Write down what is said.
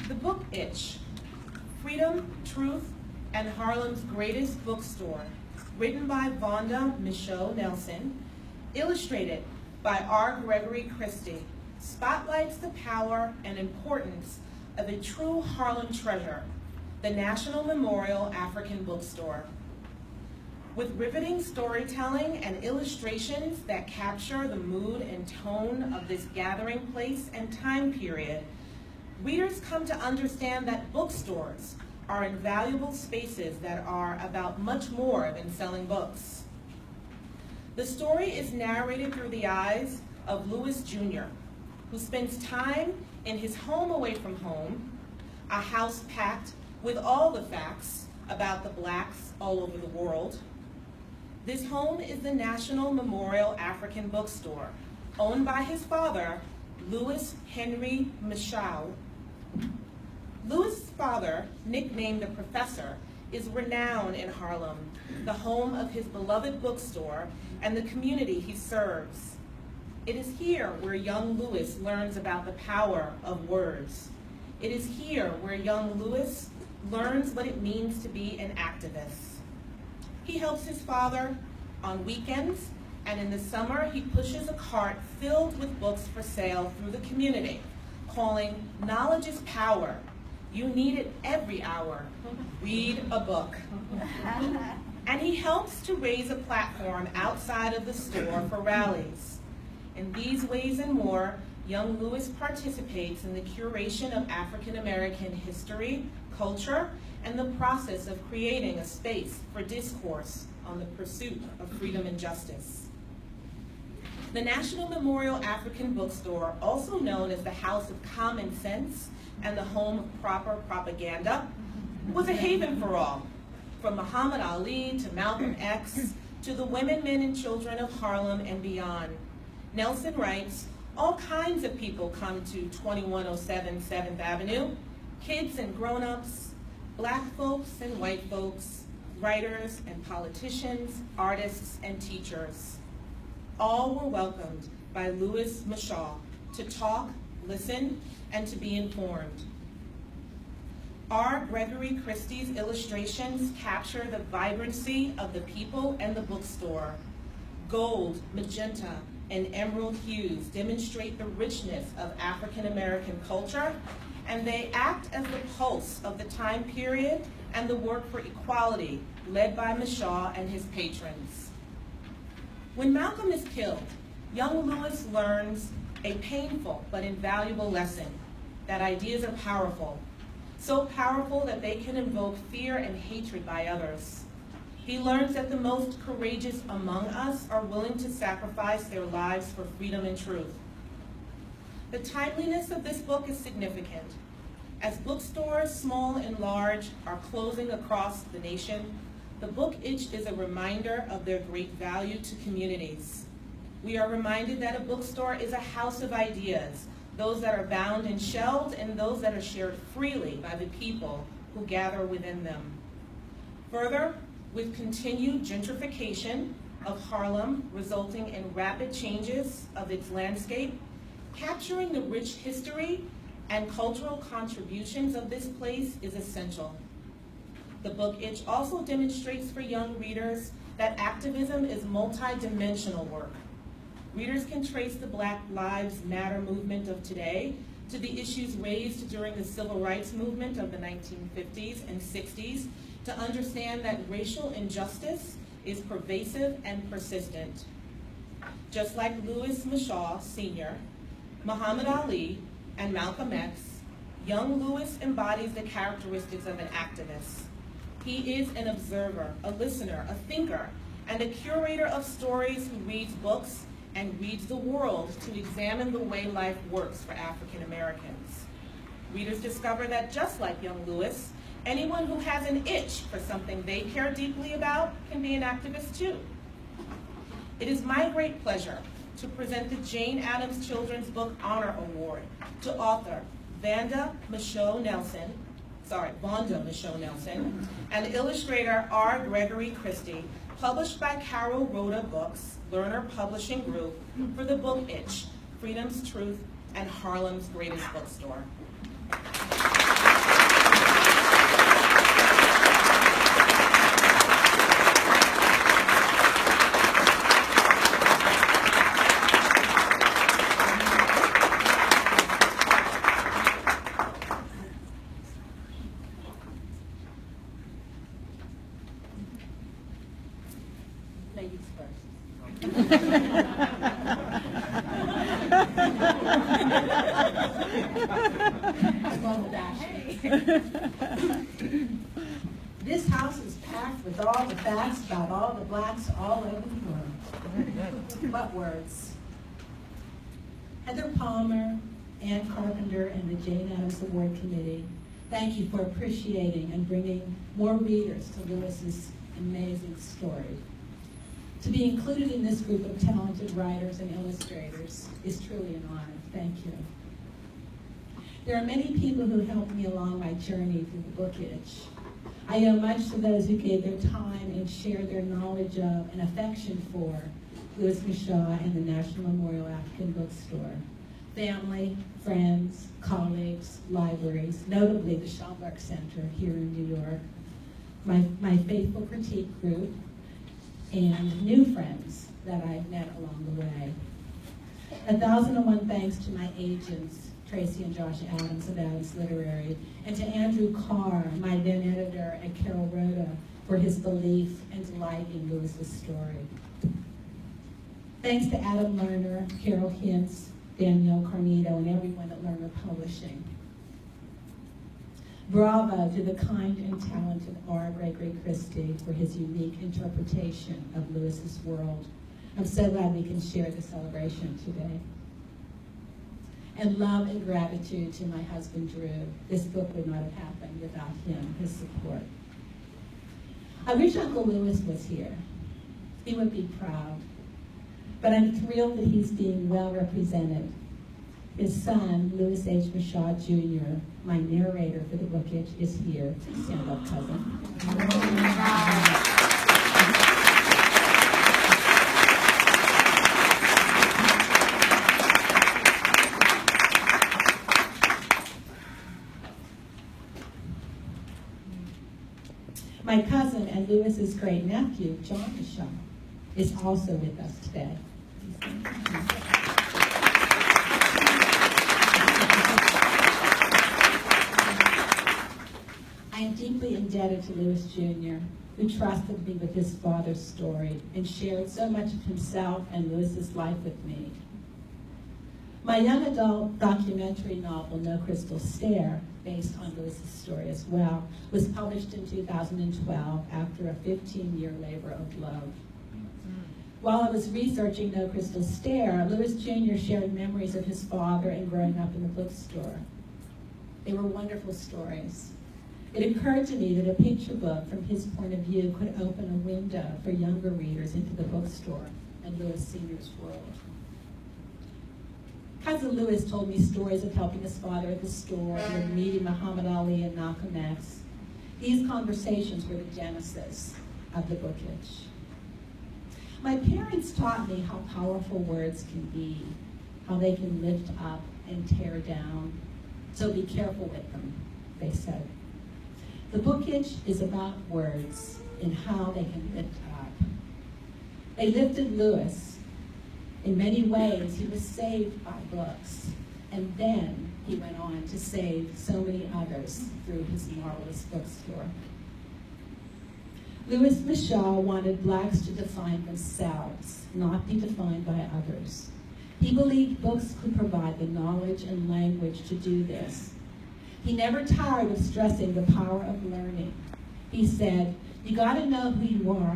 The Book Itch, Freedom, Truth, and Harlem's Greatest Bookstore, written by Vonda Michaud Nelson, illustrated by R. Gregory Christie, spotlights the power and importance of a true Harlem treasure, the National Memorial African Bookstore. With riveting storytelling and illustrations that capture the mood and tone of this gathering place and time period, readers come to understand that bookstores are invaluable spaces that are about much more than selling books. The story is narrated through the eyes of Louis Jr., who spends time in his home away from home, a house packed with all the facts about the blacks all over the world. This home is the National Memorial African Bookstore, owned by his father, Louis Henry Michaud. Louis' father, nicknamed the Professor, is renowned in Harlem, the home of his beloved bookstore and the community he serves. It is here where young Louis learns about the power of words. It is here where young Louis learns what it means to be an activist. He helps his father on weekends, and in the summer he pushes a cart filled with books for sale through the community, calling "Knowledge is power. You need it every hour. Read a book." And he helps to raise a platform outside of the store for rallies. In these ways and more, young Louis participates in the curation of African American history, culture, and the process of creating a space for discourse on the pursuit of freedom and justice. The National Memorial African Bookstore, also known as the House of Common Sense and the home of proper propaganda, was a haven for all, from Muhammad Ali to Malcolm X to the women, men, and children of Harlem and beyond. Nelson writes, "All kinds of people come to 2107 7th Avenue, kids and grown-ups, black folks and white folks, writers and politicians, artists and teachers. All were welcomed by Louis Michaud to talk, listen, and to be informed." R. Gregory Christie's illustrations capture the vibrancy of the people and the bookstore. Gold, magenta, and emerald hues demonstrate the richness of African American culture, and they act as the pulse of the time period and the work for equality led by Michaud and his patrons. When Malcolm is killed, young Louis learns a painful but invaluable lesson, that ideas are powerful, so powerful that they can invoke fear and hatred by others. He learns that the most courageous among us are willing to sacrifice their lives for freedom and truth. The timeliness of this book is significant. As bookstores, small and large, are closing across the nation, the Book Itch is a reminder of their great value to communities. We are reminded that a bookstore is a house of ideas, those that are bound and shelved and those that are shared freely by the people who gather within them. Further, with continued gentrification of Harlem resulting in rapid changes of its landscape, capturing the rich history and cultural contributions of this place is essential. The Book Itch also demonstrates for young readers that activism is multi-dimensional work. Readers can trace the Black Lives Matter movement of today to the issues raised during the Civil Rights Movement of the 1950s and 60s to understand that racial injustice is pervasive and persistent. Just like Louis Michaud Sr., Muhammad Ali, and Malcolm X, young Louis embodies the characteristics of an activist. He is an observer, a listener, a thinker, and a curator of stories who reads books and reads the world to examine the way life works for African Americans. Readers discover that just like young Louis, anyone who has an itch for something they care deeply about can be an activist too. It is my great pleasure to present the Jane Addams Children's Book Honor Award to author Vonda Michaud Nelson, and illustrator R. Gregory Christie, published by Carol Rhoda Books, Learner Publishing Group, for the Book Itch, Freedom's Truth, and Harlem's Greatest Bookstore. I love that. This house is packed with all the facts about all the blacks all over the world. What words? Heather Palmer, Ann Carpenter, and the Jane Addams Award Committee, thank you for appreciating and bringing more readers to Lewis's amazing story. To be included in this group of talented writers and illustrators is truly an honor. Thank you. There are many people who helped me along my journey through the book itch. I owe much to those who gave their time and shared their knowledge of and affection for Louis Michaud and the National Memorial African Bookstore. Family, friends, colleagues, libraries, notably the Schomburg Center here in New York, my faithful critique group, and new friends that I've met along the way. 1,001 thanks to my agents, Tracy and Josh Addams of Addams Literary, and to Andrew Carr, my then editor, and Carol Rhoda for his belief and delight in Lewis's story. Thanks to Adam Lerner, Carol Hintz, Danielle Carnito, and everyone at Lerner Publishing. Bravo to the kind and talented R. Gregory Christie for his unique interpretation of Lewis's world. I'm so glad we can share the celebration today. And love and gratitude to my husband, Drew. This book would not have happened without him, his support. I wish Uncle Louis was here. He would be proud. But I'm thrilled that he's being well represented. His son, Louis H. Michaud Jr., my narrator for the book itch, is here. Stand up, cousin. My cousin and Louis's great nephew, John Michaud, is also with us today. I am deeply indebted to Louis Jr., who trusted me with his father's story and shared so much of himself and Louis's life with me. My young adult documentary novel, No Crystal Stair, based on Louis's story as well, was published in 2012 after a 15-year labor of love. While I was researching No Crystal Stair, Louis Jr. shared memories of his father and growing up in the bookstore. They were wonderful stories. It occurred to me that a picture book from his point of view could open a window for younger readers into the bookstore and Louis Sr.'s world. Cousin Louis told me stories of helping his father at the store and meeting Muhammad Ali and Malcolm X. These conversations were the genesis of the book itch. My parents taught me how powerful words can be, how they can lift up and tear down. So be careful with them, they said. The book itch is about words and how they can lift up. They lifted Louis. In many ways, he was saved by books, and then he went on to save so many others through his marvelous bookstore. Louis Michaud wanted blacks to define themselves, not be defined by others. He believed books could provide the knowledge and language to do this. He never tired of stressing the power of learning. He said, "You gotta know who you are